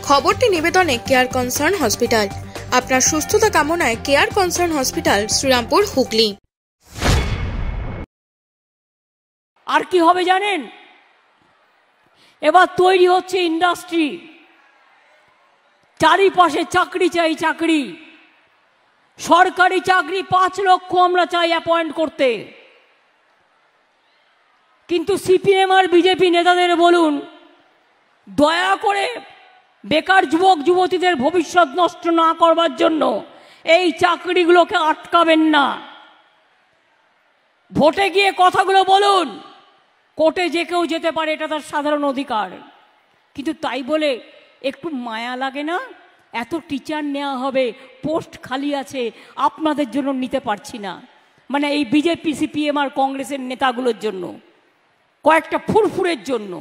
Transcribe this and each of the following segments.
খবরটি নিবেদনে care concern hospital. আপনার সুস্থতা কামনায় care concern hospital, Serampore, Hooghly. আর কি হবে জানেন? এবার তৈরি হচ্ছে ইন্ডাস্ট্রি, চারিপাশে চাকরি চাই, চাকরি, সরকারি চাকরি 5 লক্ষ আমরা চাই অ্যাপয়েন্ট করতে। কিন্তু সিপিএম আর বিজেপি নেতাদের বলুন, দয়া করে বেকার যুবক যুবতীদের ভবিষ্যৎ নষ্ট না করবার জন্য এই চাকরিগুলোকে আটকাবেন না। ভোটে গিয়ে কথাগুলো বলুন, কোর্টে যে কেউ যেতে পারে, এটা তার সাধারণ অধিকার। কিন্তু তাই বলে একটু মায়া লাগে না? এত টিচার নেওয়া হবে, পোস্ট খালি আছে, আপনাদের জন্য নিতে পারছি না। মানে এই বিজেপি সিপিএম আর কংগ্রেসের নেতাগুলোর জন্য, কয়েকটা ফুরফুরের জন্য।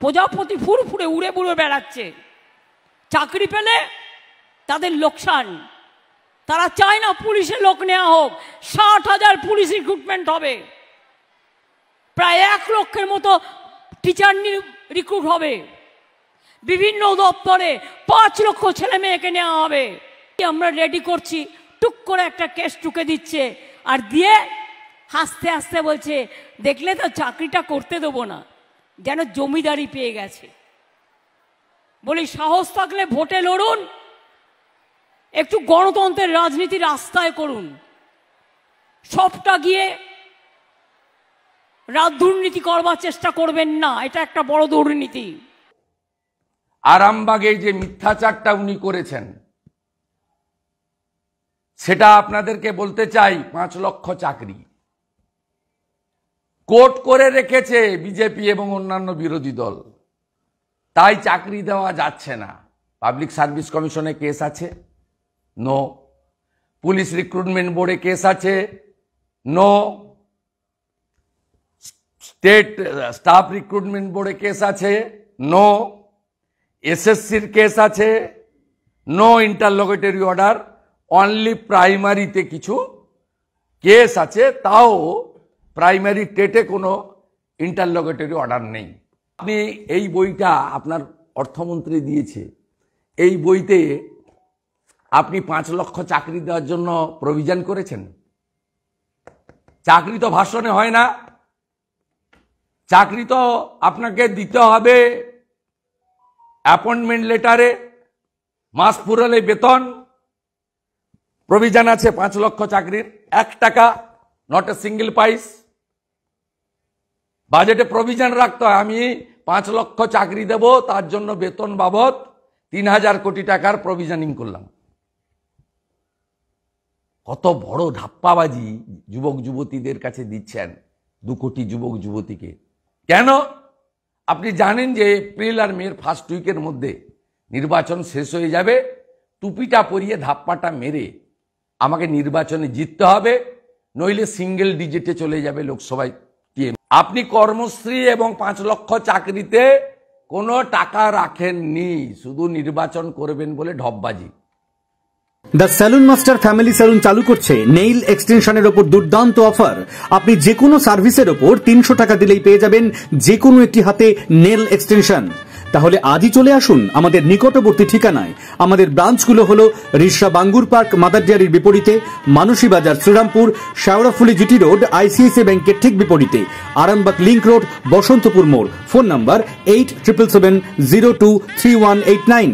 প্রজাপতি ফুরফুরে উড়ে বুড়ে বেড়াচ্ছে, চাকরি পেলে তাদের লোকসান। তারা চায় না পুলিশে লোক নেওয়া হোক। 60,000 পুলিশ রিক্রুটমেন্ট হবে, প্রায় 1 লক্ষের মতো টিচার রিক্রুট হবে, বিভিন্ন দপ্তরে 5 লক্ষ ছেলে মেয়েকে নেওয়া হবে। আমরা রেডি করছি, টুক করে একটা কেস টুকে দিচ্ছে, আর দিয়ে হাসতে হাসতে বলছে, দেখলে তো চাকরিটা করতে দেবো না, যেন জমিদারি পেয়ে গেছে। বলি, সাহস থাকলে ভোটে লড়ুন, একটু গণতন্ত্রের রাজনীতি রাস্তায় করুন। সবটা গিয়ে দুর্নীতি করবার চেষ্টা করবেন না, এটা একটা বড় দুর্নীতি। আরামবাগে যে মিথ্যাচারটা উনি করেছেন, সেটা আপনাদেরকে বলতে চাই। 5 লক্ষ চাকরি কোর্ট করে রেখেছে বিজেপি এবং অন্যান্য বিরোধী দল, তাই চাকরি দেওয়া যাচ্ছে না। পাবলিক সার্ভিস কমিশনে কেস আছে, নো। পুলিশ রিক্রুটমেন্ট বোর্ডে কেস আছে, নো। স্টেট স্টাফ রিক্রুটমেন্ট বোর্ডে কেস আছে, নো। এসএসসির কেস আছে, নো ইন্টারলোগেটরি অর্ডার। অনলি প্রাইমারিতে কিছু কেস আছে, তাও প্রাইমারি টেটে কোনো ইন্টারলোগেটরি অর্ডার নেই। আপনি এই বইটা আপনার অর্থমন্ত্রী দিয়েছে, এই বইতে আপনি 5 লক্ষ চাকরি দেওয়ার জন্য প্রভিশন করেছেন? চাকরি তো ভাষণে হয় না, চাকরি তো আপনাকে দিতে হবে অ্যাপয়েন্টমেন্ট লেটারে, মাস পুরালে বেতন। প্রভিশন আছে 5 লক্ষ চাকরির, 1 টাকা, নট এ সিঙ্গেল পাইস। বাজেটে প্রভিশন রাখতে হয়, আমি 5 লক্ষ চাকরি দেব, তার জন্য বেতন বাবদ 3000 কোটি টাকার প্রভিশনিং করলাম। কত বড় ধাপ্পাবাজি যুবক যুবতীদের কাছে দিচ্ছেন, 2 কোটি যুবক যুবতীকে। কেন? আপনি জানেন যে এপ্রিল আর মের ফার্স্ট উইকের মধ্যে নির্বাচন শেষ হয়ে যাবে। টুপিটা পরিয়ে ধাপ্পাটা মেরে আমাকে নির্বাচনে জিততে হবে, নইলে সিঙ্গেল ডিজিটে চলে যাবে লোকসভায়। আপনি কর্মশ্রী এবং 5 লক্ষ চাকরিতে কোনো টাকা রাখেননি, শুধু নির্বাচন করবেন বলে ঢপবাজি। The salon master family salon চালু করছে নেইল এক্সটেনশনের ওপর দুর্দান্ত অফার। আপনি যে কোনো সার্ভিসের ওপর 300 টাকা দিলেই পেয়ে যাবেন যে কোনো একটি হাতে নেল এক্সটেনশন। তাহলে আজই চলে আসুন আমাদের নিকটবর্তী ঠিকানায়। আমাদের ব্রাঞ্চগুলো হলো রিষড়া বাঙ্গুর পার্ক মাদার ডেয়ারির বিপরীতে, মানসী বাজার Serampore, Sheoraphuli GT road ICICI ব্যাংকের ঠিক বিপরীতে, আরামবাগ লিংক রোড বসন্তপুর মোড়। Phone number 8777023189।